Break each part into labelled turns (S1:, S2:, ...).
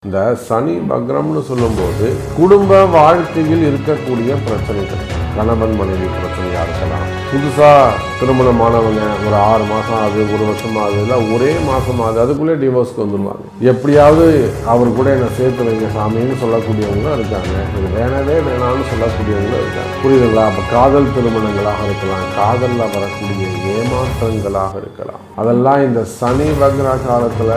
S1: இந்த சனி வக்ரம்னு சொல்லும்போது குடும்ப வாழ்க்கையில் இருக்கக்கூடிய பிரச்சனைகள், கணவன் மனைவி பிரச்சனையாக இருக்கலாம், புதுசாக திருமணமானவங்க ஒரு 6 மாதம் ஆகுது, 1 வருஷம் ஆகுது, இல்லை ஒரே மாதம் ஆகுது, அதுக்குள்ளே டிவோர்ஸ்க்கு வந்துடுவாங்க. எப்படியாவது அவர் கூட என்னை சேர்த்து வைங்க சாமின்னு சொல்லக்கூடியவங்களும் இருக்காங்க. இது வேணவே வேணான்னு சொல்லக்கூடியவங்களும் இருக்காங்க. புரியுதுங்களா? அப்போ காதல் திருமணங்களாக இருக்கலாம், காதலில் வரக்கூடிய ஏமாற்றங்களாக இருக்கலாம். அதெல்லாம் இந்த சனி வக்ர காலத்தில்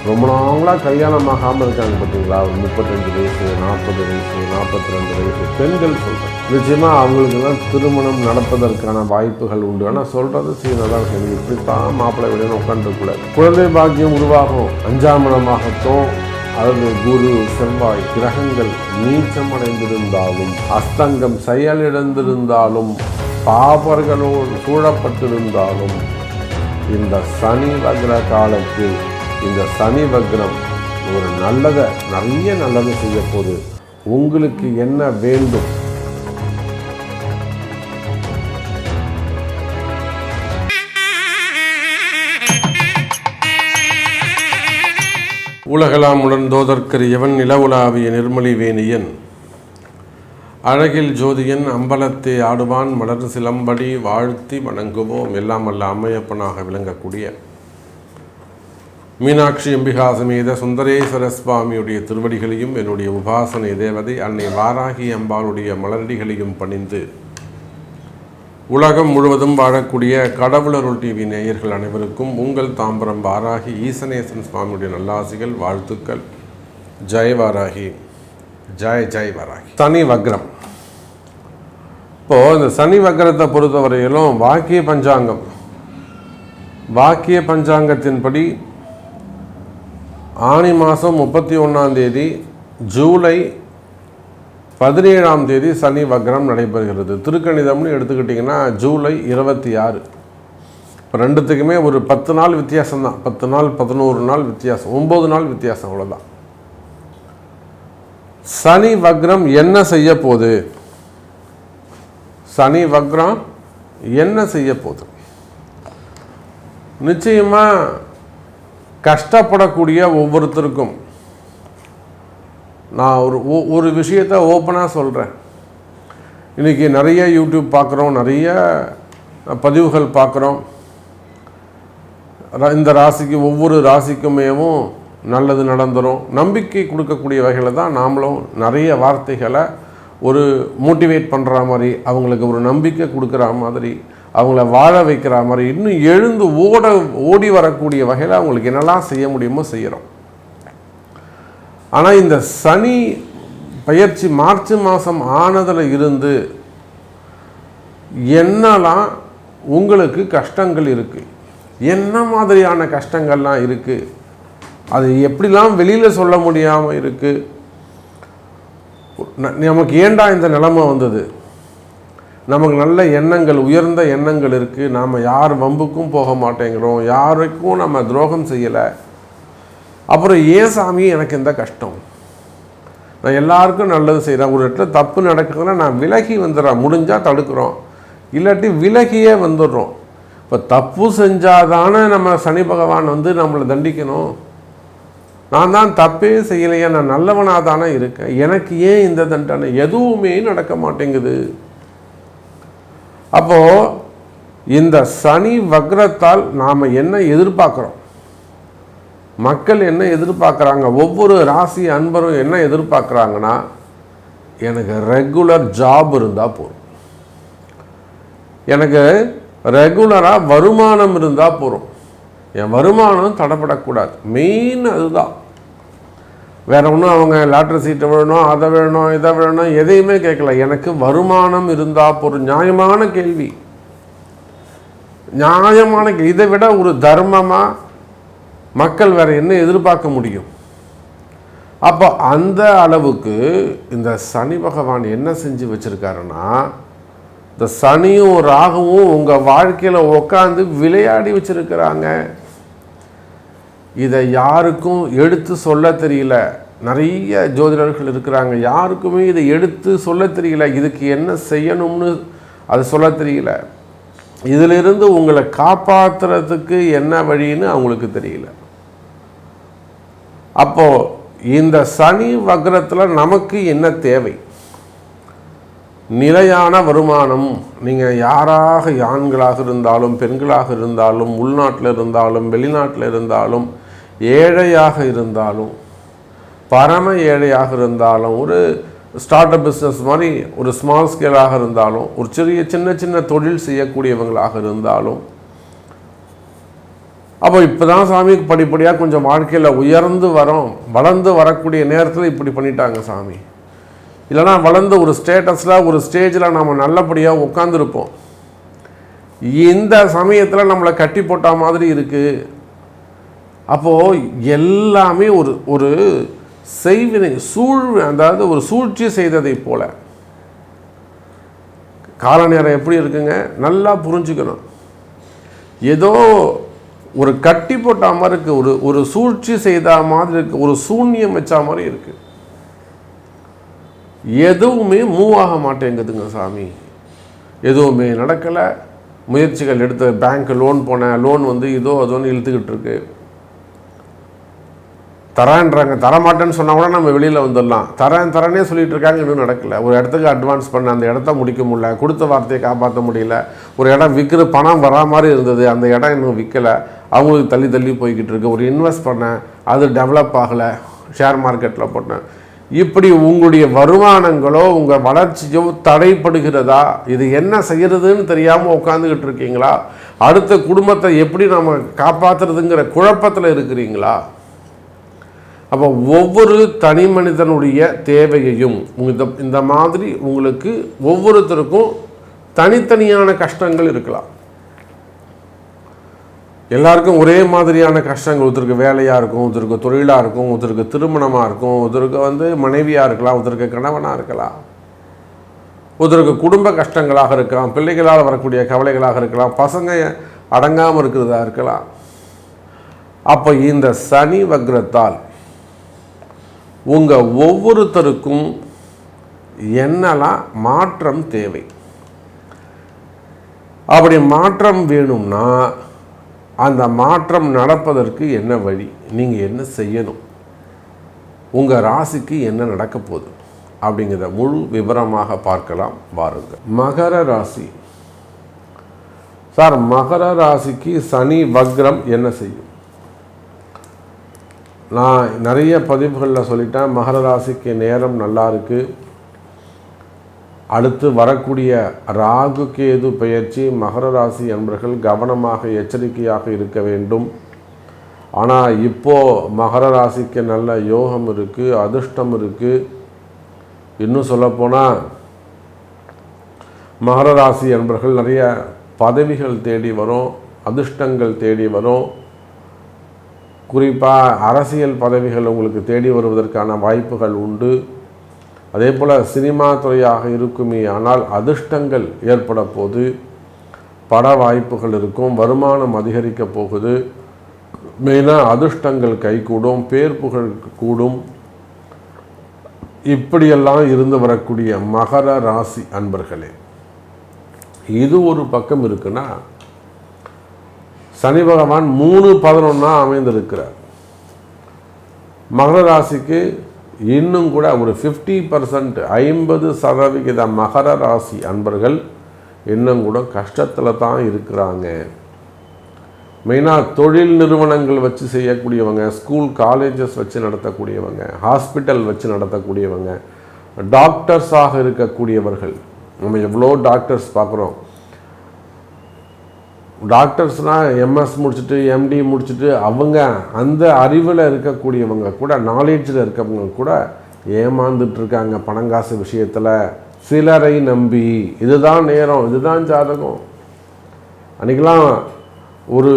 S1: ரொம்ப நாங்களாக கல்யாணமாகாமல் இருக்காங்க பார்த்தீங்களா? ஒரு 35 வயசு, 40 வயசு, 42 வயசு பெண்கள் சொல்கிறேன். நிச்சயமாக அவங்களுக்கெல்லாம் திருமணம் நடப்பதற்கான வாய்ப்புகள் உண்டு. ஆனால் சொல்கிறது சீனதான் சரி, இப்படித்தான் மாப்பிள்ளை விடணும் உட்காந்துருக்கூடாது. குழந்தை பாக்கியம் உருவாகும். 5ஆம் இடமாகட்டும் அல்லது குரு செவ்வாய் கிரகங்கள் நீச்சமடைந்திருந்தாலும், அஸ்தங்கம் செயலிழந்திருந்தாலும், பாபர்களோடு சூழப்பட்டிருந்தாலும், இந்த சனி வக்ர காலத்தில் இந்த சனி வக்ரம் ஒரு நிறைய நல்லது செய்ய போது. உங்களுக்கு என்ன வேண்டும்? உலகலாம் உணர்ந்தோதற்கரு எவன் நிலவுலாவிய நிர்மலி வேணியன் அழகில் ஜோதியன் அம்பலத்தை ஆடுவான் மலர் சிலம்படி வாழ்த்தி வணங்குவோம். எல்லாம் அல்ல அம்மையப்பனாக விளங்கக்கூடிய மீனாட்சி அம்பிகா சமேத சுந்தரேஸ்வர சுவாமியுடைய திருவடிகளையும் என்னுடைய உபாசனை தேவதை அன்னை வாராகி அம்பாளுடைய மலரடிகளையும் பணிந்து உலகம் முழுவதும் வாழக்கூடிய கடவுளருள் டிவி நேயர்கள் அனைவருக்கும் உங்கள் தாம்பரம் வாராகி ஈசனேசன் சுவாமியுடைய நல்லாசிகள், வாழ்த்துக்கள். ஜெய் வாராகி, ஜெய் ஜெய் வாராகி. சனி வக்ரம். இப்போது இந்த சனி வக்ரத்தை பொறுத்தவரையிலும் வாக்கிய பஞ்சாங்கத்தின்படி ஆனி மாதம் 31ஆம் தேதி, ஜூலை 17ஆம் தேதி சனி வக்ரம் நடைபெறுகிறது. திருக்கணிதம்னு எடுத்துக்கிட்டிங்கன்னா ஜூலை 26. இப்போ ரெண்டுத்துக்குமே ஒரு 10 நாள் வித்தியாசம்தான். 10 நாள் 11 நாள் வித்தியாசம், 9 நாள் வித்தியாசம், அவ்வளோதான். சனி வக்ரம் என்ன செய்ய போகுது? சனி வக்ரம் என்ன செய்ய போகுது? நிச்சயமாக கஷ்டப்படக்கூடிய ஒவ்வொருத்தருக்கும் நான் ஒரு விஷயத்தை ஓப்பனாக சொல்கிறேன். இன்றைக்கி நிறைய யூடியூப் பார்க்குறோம், நிறைய பதிவுகள் பார்க்குறோம். இந்த ராசிக்கு ஒவ்வொரு ராசிக்குமேவும் நல்லது நடந்துடும் நம்பிக்கை கொடுக்கக்கூடிய வகையில் தான் நாமளும் நிறைய வார்த்தைகளை ஒரு மோட்டிவேட் பண்ணுற மாதிரி, அவங்களுக்கு ஒரு நம்பிக்கை கொடுக்குற மாதிரி, அவங்கள வாழ வைக்கிற மாதிரி, இன்னும் எழுந்து ஓடி வரக்கூடிய வகையில் அவங்களுக்கு என்னெல்லாம் செய்ய முடியுமோ செய்கிறோம். ஆனால் இந்த சனி பயிற்சி மார்ச் மாதம் ஆனதில் இருந்து என்னெல்லாம் உங்களுக்கு கஷ்டங்கள் இருக்குது, என்ன மாதிரியான கஷ்டங்கள்லாம் இருக்குது, அது எப்படிலாம் வெளியில் சொல்ல முடியாமல் இருக்குது, நமக்கு ஏண்டா இந்த நிலைமை வந்தது, நமக்கு நல்ல எண்ணங்கள், உயர்ந்த எண்ணங்கள் இருக்குது, நாம் யார் வம்புக்கும் போக மாட்டேங்கிறோம், யாருக்கும் நம்ம துரோகம் செய்யலை, அப்புறம் ஏன் சாமி எனக்கு எந்த கஷ்டம், நான் எல்லாருக்கும் நல்லது செய்கிறேன், ஒரு இடத்துல தப்பு நடக்குதுன்னா நான் விலகி வந்துடுறேன், முடிஞ்சால் தடுக்கிறோம், இல்லாட்டி விலகியே வந்துடுறோம். இப்போ தப்பு செஞ்சாதானே நம்ம சனி பகவான் நம்மளை தண்டிக்கணும். நான் தான் தப்பே செய்யலையா, நான் நல்லவனாக தானே இருக்கேன், எனக்கு ஏன் இந்த தண்டனை? எதுவுமே நடக்க மாட்டேங்குது. அப்போது இந்த சனி வக்ரத்தால் நாம் என்ன எதிர்பார்க்குறோம், மக்கள் என்ன எதிர்பார்க்குறாங்க, ஒவ்வொரு ராசி அன்பரும் என்ன எதிர்பார்க்குறாங்கன்னா, எனக்கு ரெகுலர் ஜாப் இருந்தால் போதும், எனக்கு ரெகுலராக வருமானம் இருந்தால் போதும், என் வருமானம் தடைப்படக்கூடாது. மெயின் அதுதான். வேற ஒன்றும் அவங்க லாட்ரி சீட்டை வேணும், அதை வேணும், இதை வேணும், எதையுமே கேட்கல, எனக்கு வருமானம் இருந்தால் போதும். நியாயமான கேள்வி, நியாயமான கேள்வி. இதை விட ஒரு தர்மமாக மக்கள் வேற என்ன எதிர்பார்க்க முடியும்? அப்போ அந்த அளவுக்கு இந்த சனி பகவான் என்ன செஞ்சு வச்சிருக்காருன்னா, இந்த சனியும் ராகுவும் உங்கள் வாழ்க்கையில் உட்காந்து விளையாடி வச்சிருக்கிறாங்க. இதை யாருக்கும் எடுத்து சொல்ல தெரியல. நிறைய ஜோதிடர்கள் இருக்கிறாங்க, யாருக்குமே இதை எடுத்து சொல்ல தெரியல, இதுக்கு என்ன செய்யணும்னு அது சொல்ல தெரியல, இதிலிருந்து உங்களை காப்பாற்றுறதுக்கு என்ன வழின்னு அவங்களுக்கு தெரியல. அப்போது இந்த சனி வக்ரத்தில் நமக்கு என்ன தேவை? நிலையான வருமானம். நீங்கள் யாராக, ஆண்களாக இருந்தாலும் பெண்களாக இருந்தாலும், உள்நாட்டில் இருந்தாலும் வெளிநாட்டில் இருந்தாலும், ஏழையாக இருந்தாலும், பரம ஏழையாக இருந்தாலும், ஒரு ஸ்டார்ட் அப் பிஸ்னஸ் மாதிரி ஒரு ஸ்மால் ஸ்கேலாக இருந்தாலும், ஒரு சின்ன சின்ன தொழில் செய்யக்கூடியவங்களாக இருந்தாலும், அப்போ இப்போ தான் சாமி படிப்படியாக கொஞ்சம் வாழ்க்கையில் உயர்ந்து வளர்ந்து வரக்கூடிய நேரத்தில் இப்படி பண்ணிட்டாங்க சாமி. இல்லைனா வளர்ந்து ஒரு ஸ்டேட்டஸில் ஒரு ஸ்டேஜில் நம்ம நல்லபடியாக உட்காந்துருப்போம். இந்த சமயத்தில் நம்மளை கட்டி போட்ட மாதிரி இருக்குது. அப்போது எல்லாமே ஒரு செய்வினை அதாவது ஒரு சூழ்ச்சி செய்ததை போல. கால நேரம் எப்படி இருக்குங்க, நல்லா புரிஞ்சுக்கணும். ஏதோ ஒரு கட்டி போட்ட மாதிரி இருக்குது, ஒரு சூழ்ச்சி செய்த மாதிரி இருக்குது, ஒரு சூன்யம் வச்ச மாதிரி இருக்குது. எதுவுமே மூவ் ஆக மாட்டேங்குதுங்க சாமி. எதுவுமே நடக்கலை. முயற்சிகள் எடுத்து பேங்க் லோன் போனேன், லோன் இதோ அதோன்னு இழுத்துக்கிட்டு இருக்கு. தரேன்றாங்க, தரமாட்டேன்னு சொன்னால் கூட நம்ம வெளியில் வந்துடலாம். தரேன்னே சொல்லிட்டு இருக்காங்க, இன்னும் நடக்கலை. ஒரு இடத்துக்கு அட்வான்ஸ் பண்ண அந்த இடத்த முடிக்க முடியல, கொடுத்த வார்த்தையை காப்பாற்ற முடியல. ஒரு இடம் விற்கிற பணம் வரா மாதிரி இருந்தது, அந்த இடம் இன்னும் விற்கலை, அவங்களுக்கு தள்ளி போய்கிட்டு இருக்கு. ஒரு இன்வெஸ்ட் பண்ணேன், அது டெவலப் ஆகலை, ஷேர் மார்க்கெட்டில் போட்டேன். இப்படி உங்களுடைய வருமானங்களோ உங்கள் வளர்ச்சியோ தடைப்படுகிறதா? இது என்ன செய்கிறதுன்னு தெரியாமல் உட்காந்துக்கிட்டு இருக்கீங்களா? அடுத்த குடும்பத்தை எப்படி நம்ம காப்பாற்றுறதுங்கிற குழப்பத்தில் இருக்கிறீங்களா? அப்போ ஒவ்வொரு தனி மனிதனுடைய தேவையையும் இந்த மாதிரி உங்களுக்கு ஒவ்வொருத்தருக்கும் தனித்தனியான கஷ்டங்கள் இருக்கலாம். எல்லாருக்கும் ஒரே மாதிரியான கஷ்டங்கள். ஒருத்தருக்கு வேலையாக இருக்கும், ஒருத்தருக்கு தொழிலாக இருக்கும், ஒருத்தருக்கு திருமணமாக இருக்கும், ஒருத்தருக்கு மனைவியாக இருக்கலாம், ஒருத்தருக்கு கணவனாக இருக்கலாம், ஒருத்தருக்கு குடும்ப கஷ்டங்களாக இருக்கலாம், பிள்ளைகளால் வரக்கூடிய கவலைகளாக இருக்கலாம், பசங்க அடங்காமல் இருக்கிறதா இருக்கலாம். அப்போ இந்த சனி வக்ரத்தால் உங்கள் ஒவ்வொருத்தருக்கும் என்னெல்லாம் மாற்றம் தேவை? அப்படி மாற்றம் வேணும்னா அந்த மாற்றம் நடப்பதற்கு என்ன வழி, நீங்கள் என்ன செய்யணும், உங்கள் ராசிக்கு என்ன நடக்க போகுது அப்படிங்கிறத முழு விவரமாக பார்க்கலாம் வாருங்கள். மகர ராசி. சார், மகர ராசிக்கு சனி வக்ரம் என்ன செய்யும்? நான் நிறைய பதிவுகளில் சொல்லிட்டேன். மகர ராசிக்கு நேரம் நல்லா இருக்குது. அடுத்து வரக்கூடிய ராகு கேது பெயர்ச்சி மகர ராசி என்பவர்கள் கவனமாக எச்சரிக்கையாக இருக்க வேண்டும். ஆனால் இப்போது மகர ராசிக்கு நல்ல யோகம் இருக்குது, அதிர்ஷ்டம் இருக்குது. இன்னும் சொல்லப்போனால் மகர ராசி என்பவர்கள் நிறைய பதவிகள் தேடி வரும், அதிர்ஷ்டங்கள் தேடி வரும். குறிப்பாக அரசியல் பதவிகள் உங்களுக்கு தேடி வருவதற்கான வாய்ப்புகள் உண்டு. அதே போல் சினிமா துறையாக இருக்குமே ஆனால் அதிர்ஷ்டங்கள் ஏற்பட போது பட வாய்ப்புகள் இருக்கும், வருமானம் அதிகரிக்க போகுது. மெயினாக அதிர்ஷ்டங்கள் கைகூடும், பேர் புகழ் கூடும். இப்படியெல்லாம் இருந்து வரக்கூடிய மகர ராசி அன்பர்களே, இது ஒரு பக்கம் இருக்குன்னா, சனி பகவான் 3-11 அமைந்திருக்கிறார். மகர ராசிக்கு இன்னும் கூட ஒரு 50% 50% மகர ராசி அன்பர்கள் இன்னும் கூட கஷ்டத்தில் தான் இருக்கிறாங்க. மெயினாக தொழில் நிறுவனங்கள் வச்சு செய்யக்கூடியவங்க, ஸ்கூல் காலேஜஸ் வச்சு நடத்தக்கூடியவங்க, ஹாஸ்பிட்டல் வச்சு நடத்தக்கூடியவங்க, டாக்டர்ஸாக இருக்கக்கூடியவர்கள். நம்ம எவ்வளோ டாக்டர்ஸ் பார்க்குறோம். டாக்டர்ஸ்னால் எம்எஸ் முடிச்சுட்டு எம்டி முடிச்சுட்டு அவங்க அந்த அறிவில் இருக்கக்கூடியவங்க கூட, நாலேஜில் இருக்கவங்க கூட ஏமாந்துட்டுருக்காங்க பணங்காசு விஷயத்தில். சிலரை நம்பி இதுதான் நேரம், இதுதான் ஜாதகம். அன்றைக்கெலாம் ஒரு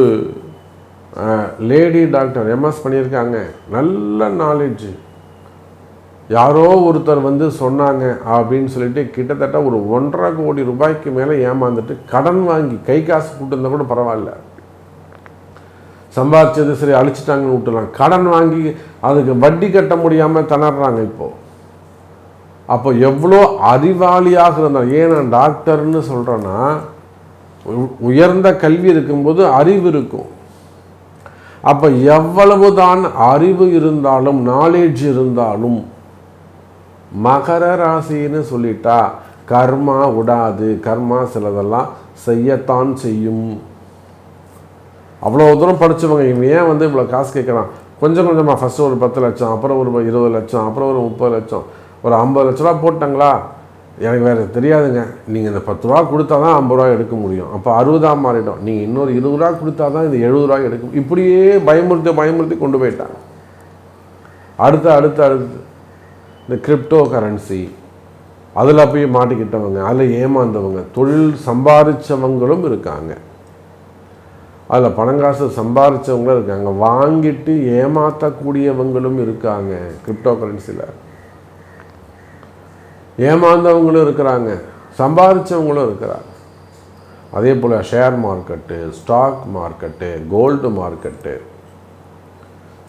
S1: லேடி டாக்டர் எம்எஸ் பண்ணியிருக்காங்க, நல்ல நாலேஜ். யாரோ ஒருத்தர் சொன்னாங்க அப்படின்னு சொல்லிட்டு கிட்டத்தட்ட ஒரு 1.5 கோடி ரூபாய்க்கு மேலே ஏமாந்துட்டு கடன் வாங்கி கை காசு கூட்டிருந்தா கூட பரவாயில்ல, சம்பாதிச்சது சரி அழிச்சிட்டாங்கன்னு விட்டுலாம், கடன் வாங்கி அதுக்கு வட்டி கட்ட முடியாமல் திணறாங்க இப்போது. அப்போ எவ்வளோ அறிவாளியாக இருந்தால், ஏன் நான் டாக்டர்னு சொல்கிறேன்னா, உயர்ந்த கல்வி இருக்கும்போது அறிவு இருக்கும். அப்போ எவ்வளவுதான் அறிவு இருந்தாலும் நாலேஜ் இருந்தாலும் மகர ராசின்னு சொல்லிட்டா கர்மா விடாது. கர்மா சிலதெல்லாம் செய்யத்தான் செய்யும். அவ்வளோ தூரம் படித்தவங்க இவன் ஏன் இவ்வளோ காசு கேட்குறான், கொஞ்சம் கொஞ்சமாக ஃபஸ்ட்டு ஒரு 10 லட்சம், அப்புறம் ஒரு 20 லட்சம், அப்புறம் ஒரு 30 லட்சம், ஒரு 50 லட்ச ரூபா போட்டாங்களா, எனக்கு வேறு தெரியாதுங்க, நீங்கள் இந்த 10 ரூபா கொடுத்தா தான் 50 ரூபா எடுக்க முடியும், அப்போ 60 மாறிடும், நீங்கள் இன்னொரு 20 ரூபா கொடுத்தா தான் இந்த 70 ரூபா எடுக்கும். இப்படியே பயமுறுத்தி கொண்டு போயிட்டாங்க. அடுத்து இந்த கிரிப்டோ கரன்சி அதில் போய் மாட்டிக்கிட்டவங்க, அதில் ஏமாந்தவங்க, தொழில் சம்பாதிச்சவங்களும் இருக்காங்க, அதில் பணங்காசு சம்பாதிச்சவங்களும் இருக்காங்க, வாங்கிட்டு ஏமாற்றக்கூடியவங்களும் இருக்காங்க. கிரிப்டோ கரன்சியில் ஏமாந்தவங்களும் இருக்கிறாங்க, சம்பாதிச்சவங்களும் இருக்கிறாங்க. அதே போல் share market, stock market, gold market,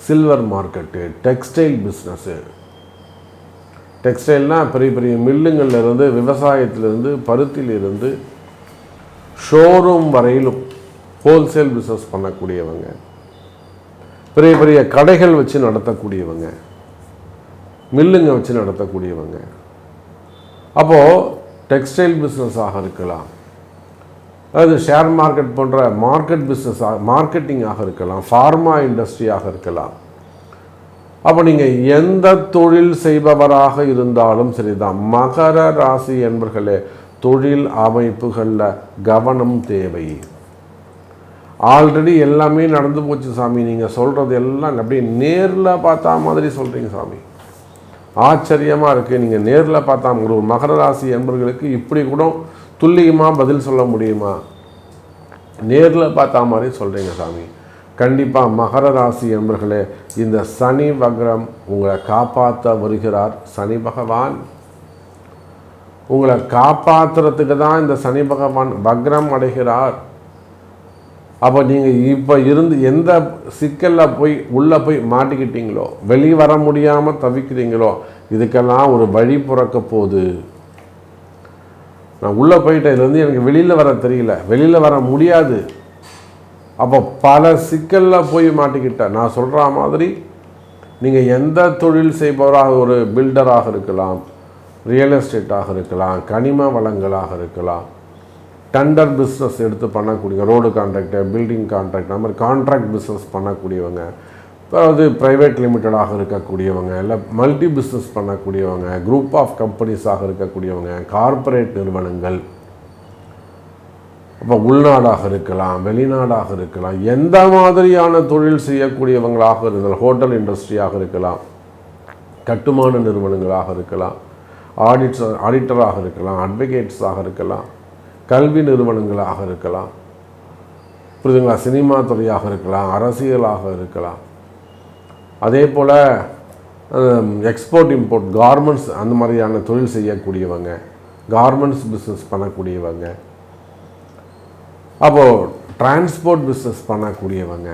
S1: silver market, textile business. டெக்ஸ்டைல்னால் பெரிய பெரிய மில்லுங்கள்லேருந்து, விவசாயத்திலிருந்து, பருத்திலிருந்து, ஷோரூம் வரையிலும் ஹோல்சேல் பிஸ்னஸ் பண்ணக்கூடியவங்க, பெரிய பெரிய கடைகள் வச்சு நடத்தக்கூடியவங்க, மில்லுங்க வச்சு நடத்தக்கூடியவங்க. அப்போது டெக்ஸ்டைல் பிஸ்னஸாக இருக்கலாம், அது ஷேர் மார்க்கெட் போன்ற மார்க்கெட் பிஸ்னஸாக, மார்க்கெட்டிங்காக இருக்கலாம், ஃபார்மா இண்டஸ்ட்ரியாக இருக்கலாம். அப்போ நீங்கள் எந்த தொழில் செய்பவராக இருந்தாலும் சரிதான், மகர ராசி என்பர்களே தொழில் அமைப்புகளில் கவனம் தேவை. ஆல்ரெடி எல்லாமே நடந்து போச்சு சாமி, நீங்கள் சொல்கிறது எல்லாம் அப்படியே நேரில் பார்த்தா மாதிரி சொல்கிறீங்க சாமி, ஆச்சரியமாக இருக்குது. நீங்கள் நேரில் பார்த்தா ஒரு மகர ராசி என்பர்களுக்கு இப்படி கூட துல்லியமாக பதில் சொல்ல முடியுமா? நேரில் பார்த்தா மாதிரி சொல்கிறீங்க சாமி. கண்டிப்பாக மகர ராசி என்பர்களே, இந்த சனி வக்ரம் உங்களை காப்பாற்ற வருகிறார். சனி பகவான் உங்களை காப்பாற்றுறதுக்கு தான் இந்த சனி பகவான் வக்ரம் அடைகிறார். அப்போ நீங்கள் இப்போ இருந்து எந்த சிக்கலில் உள்ளே போய் மாட்டிக்கிட்டீங்களோ, வெளியே வர முடியாமல் தவிக்கிறீங்களோ, இதுக்கெல்லாம் ஒரு வழி பிறக்க போகுது. நான் உள்ளே போயிட்டேன், இதுலேருந்து எனக்கு வெளியில் வர தெரியல, வெளியில் வர முடியாது. அப்போ பல சிக்கலில் போய் மாட்டிக்கிட்டேன். நான் சொல்கிற மாதிரி நீங்கள் எந்த தொழில் செய்பவராக, ஒரு பில்டராக இருக்கலாம், ரியல் எஸ்டேட்டாக இருக்கலாம், கனிம வளங்களாக இருக்கலாம், டெண்டர் பிஸ்னஸ் எடுத்து பண்ணக்கூடிய, ரோடு கான்ட்ராக்டர், பில்டிங் கான்ட்ராக்ட், அந்த மாதிரி கான்ட்ராக்ட் பிஸ்னஸ் பண்ணக்கூடியவங்க, அதாவது ப்ரைவேட் லிமிட்டடாக இருக்கக்கூடியவங்க, இல்லை மல்டி பிஸ்னஸ் பண்ணக்கூடியவங்க, குரூப் ஆஃப் கம்பெனிஸாக இருக்கக்கூடியவங்க, கார்ப்பரேட் நிறுவனங்கள், அப்போ உள்நாடாக இருக்கலாம், வெளிநாடாக இருக்கலாம், எந்த மாதிரியான தொழில் செய்யக்கூடியவங்களாக இருந்தால், ஹோட்டல் இண்டஸ்ட்ரியாக இருக்கலாம், கட்டுமான நிறுவனங்களாக இருக்கலாம், ஆடிட்டராக இருக்கலாம், அட்வொகேட்ஸாக இருக்கலாம், கல்வி நிறுவனங்களாக இருக்கலாம், புரியுதுங்களா, சினிமா துறையாக இருக்கலாம், அரசியலாக இருக்கலாம், அதே போல் எக்ஸ்போர்ட் இம்போர்ட் கார்மெண்ட்ஸ் அந்த மாதிரியான தொழில் செய்யக்கூடியவங்க, கார்மெண்ட்ஸ் பிஸ்னஸ் பண்ணக்கூடியவங்க, அப்போது டிரான்ஸ்போர்ட் பிஸ்னஸ் பண்ணக்கூடியவங்க,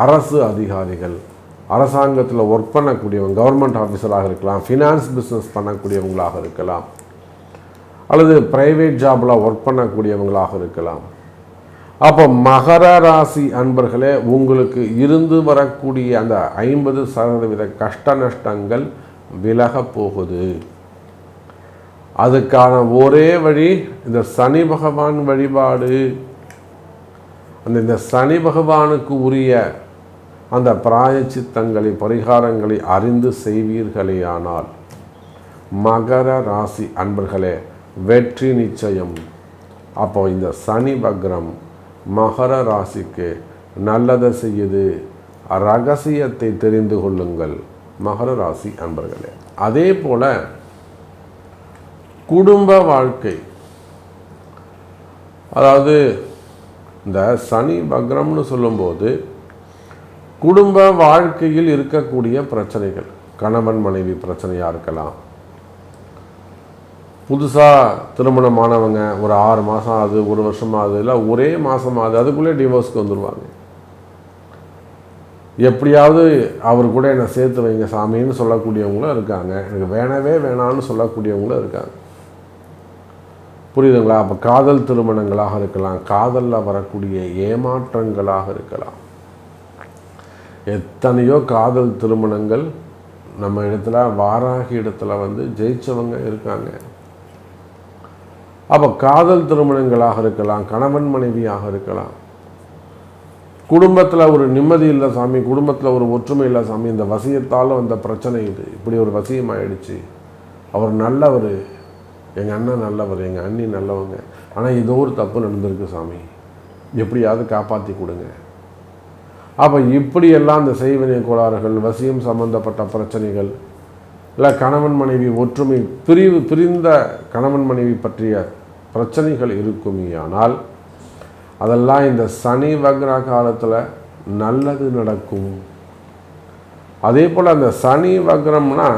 S1: அரசு அதிகாரிகள், அரசாங்கத்தில் ஒர்க் பண்ணக்கூடியவங்க, கவர்மெண்ட் ஆஃபீஸராக இருக்கலாம், ஃபினான்ஸ் பிஸ்னஸ் பண்ணக்கூடியவங்களாக இருக்கலாம், அல்லது ப்ரைவேட் ஜாபில் ஒர்க் பண்ணக்கூடியவங்களாக இருக்கலாம். அப்போ மகர ராசி அன்பர்களே, உங்களுக்கு இருந்து வரக்கூடிய அந்த 50% கஷ்ட நஷ்டங்கள் விலக போகுது. அதுக்கான ஒரே வழி இந்த சனி பகவான் வழிபாடு. இந்த சனி பகவானுக்கு உரிய அந்த பிராயச்சித்தங்களை, பரிகாரங்களை அறிந்து செய்வீர்களேயானால் மகர ராசி அன்பர்களே வெற்றி நிச்சயம். அப்போ இந்த சனி வக்ரம் மகர ராசிக்கு நல்லதை செய்யுது. ரகசியத்தை தெரிந்து கொள்ளுங்கள் மகர ராசி அன்பர்களே. அதே போல குடும்ப வாழ்க்கை, அதாவது இந்த சனி வக்ரம்னு சொல்லும்போது குடும்ப வாழ்க்கையில் இருக்கக்கூடிய பிரச்சனைகள், கணவன் மனைவி பிரச்சனையாக இருக்கலாம், புதுசாக திருமணமானவங்க ஒரு 6 மாதம் ஆகுது, 1 வருஷம் ஆகுது, இல்லை ஒரே மாதம் ஆகுது, அதுக்குள்ளே டிவோர்ஸ்க்கு வந்துடுவாங்க. எப்படியாவது அவர் கூட என்னை சேர்த்து வைங்க சாமின்னு சொல்லக்கூடியவங்களும் இருக்காங்க, எனக்கு வேணவே வேணான்னு சொல்லக்கூடியவங்களும் இருக்காங்க. புரியுதுங்களா? அப்போ காதல் திருமணங்களாக இருக்கலாம், காதலில் வரக்கூடிய ஏமாற்றங்களாக இருக்கலாம். எத்தனையோ காதல் திருமணங்கள் நம்ம இடத்துல வாராகி இடத்துல வந்து ஜெயிச்சவங்க இருக்காங்க. அப்போ காதல் திருமணங்களாக இருக்கலாம், கணவன் மனைவியாக இருக்கலாம், குடும்பத்தில் ஒரு நிம்மதி இல்லை சாமி, குடும்பத்தில் ஒரு ஒற்றுமை இல்லை சாமி, இந்த வசியத்தால் வந்த பிரச்சனை இது, இப்படி ஒரு வசியம் ஆயிடுச்சு, அவர் நல்லவர், எங்கள் அண்ணன் நல்லவர், எங்கள் அண்ணி நல்லவங்க, ஆனால் ஏதோ ஒரு தப்பு நடந்திருக்கு சாமி, எப்படியாவது காப்பாற்றி கொடுங்க. அப்போ இப்படியெல்லாம் இந்த செய்வினை கோளாறுகள், வசியம் சம்பந்தப்பட்ட பிரச்சனைகள், இல்லை கணவன் மனைவி ஒற்றுமை, பிரிந்த கணவன் மனைவி பற்றிய பிரச்சனைகள் இருக்குமேயானால் அதெல்லாம் இந்த சனி வக்ர காலத்தில் நல்லது நடக்கும். அதே போல் அந்த சனி வக்ரம்னா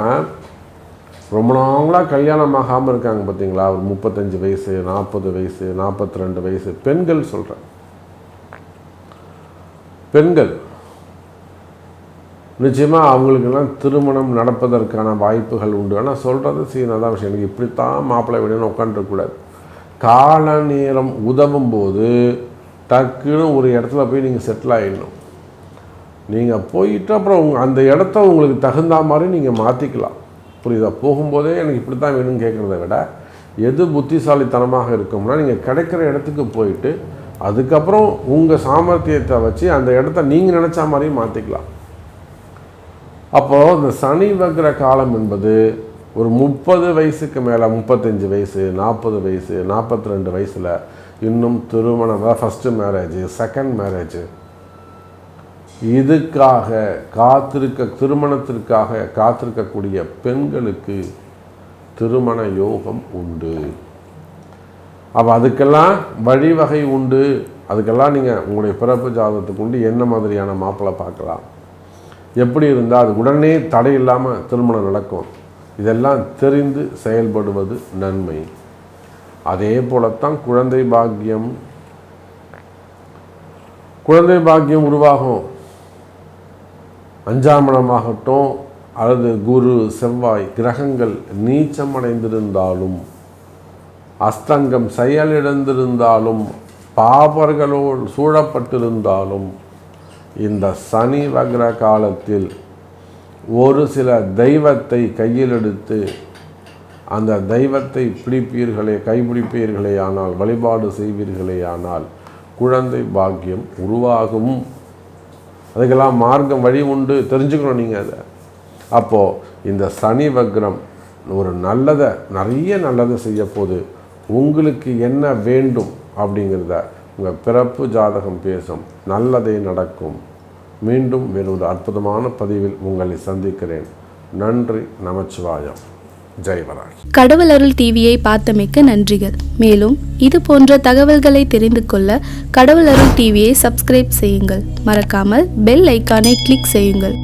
S1: ரொம்ப நாங்களாக கல்யாணம் ஆகாமல் இருக்காங்க பார்த்தீங்களா, ஒரு 35 வயசு, 40 வயசு, 42 வயசு பெண்கள் சொல்கிறேன், பெண்கள் நிச்சயமாக அவங்களுக்கெல்லாம் திருமணம் நடப்பதற்கான வாய்ப்புகள் உண்டு. ஆனால் சொல்கிறது சீனாதான் விஷயம், எனக்கு இப்படித்தான் மாப்பிள்ளை விடணும் உட்காந்துருக்கூடாது. கால நேரம் உதவும் போது டக்குன்னு ஒரு இடத்துல போய் நீங்கள் செட்டில் ஆகிடணும். நீங்கள் போயிட்டு அப்புறம் அந்த இடத்த உங்களுக்கு தகுந்த மாதிரி நீங்கள் மாற்றிக்கலாம். புரியுதா? போகும்போதே எனக்கு இப்படி தான் வேணும்னு கேட்குறத விட எது புத்திசாலித்தனமாக இருக்கும்னா நீங்கள் கிடைக்கிற இடத்துக்கு போயிட்டு அதுக்கப்புறம் உங்கள் சாமர்த்தியத்தை வச்சு அந்த இடத்த நீங்கள் நினச்ச மாதிரியும் மாற்றிக்கலாம். அப்போது இந்த சனி வக்ர காலம் என்பது ஒரு 30 வயசுக்கு மேலே, 35 வயசு, 40 வயசு, 42 வயசில் இன்னும் திருமணம், ஃபஸ்ட்டு மேரேஜ், செகண்ட் மேரேஜ், இதுக்காக திருமணத்திற்காக காத்திருக்கக்கூடிய பெண்களுக்கு திருமண யோகம் உண்டு. அப்போ அதுக்கெல்லாம் வழிவகை உண்டு. அதுக்கெல்லாம் நீங்கள் உங்களுடைய பிறப்பு ஜாதகத்துக்கு உண்டு என்ன மாதிரியான மாப்பிள்ளை பார்க்கலாம், எப்படி இருந்தால் அது உடனே தடை இல்லாமல் திருமணம் நடக்கும், இதெல்லாம் தெரிந்து செயல்படுவது நன்மை. அதே போலத்தான் குழந்தை பாக்கியம் உருவாகும். 5ஆம் இடமாகட்டும் அல்லது குரு செவ்வாய் கிரகங்கள் நீச்சம் அடைந்திருந்தாலும், அஸ்தங்கம் செயலிழந்திருந்தாலும், பாபர்களோடு சூழப்பட்டிருந்தாலும், இந்த சனி வக்ர காலத்தில் ஒரு சில தெய்வத்தை கையில் எடுத்து அந்த தெய்வத்தை கைப்பிடிப்பீர்களே ஆனால், வழிபாடு செய்வீர்களே ஆனால் குழந்தை பாக்கியம் உருவாகும். அதுக்கெல்லாம் மார்க்கம் வழி உண்டு, தெரிஞ்சுக்கணும் நீங்கள் அதை. அப்போது இந்த சனி வக்ரம் ஒரு நிறைய நல்லதை செய்ய போது உங்களுக்கு என்ன வேண்டும் அப்படிங்கிறத உங்கள் பிறப்பு ஜாதகம் பேசும், நல்லதே நடக்கும். மீண்டும் வேறொரு அற்புதமான பதிவில் உங்களை சந்திக்கிறேன். நன்றி, நமச்சிவாயம், ஜெய்வராஜ்.
S2: கடவுள் அருள் டிவியை பார்த்தமைக்க நன்றிகள். மேலும் இது போன்ற தகவல்களை தெரிந்து கொள்ள கடவுள் அருள் டிவியை சப்ஸ்கிரைப் செய்யுங்கள். மறக்காமல் பெல் ஐக்கானை கிளிக் செய்யுங்கள்.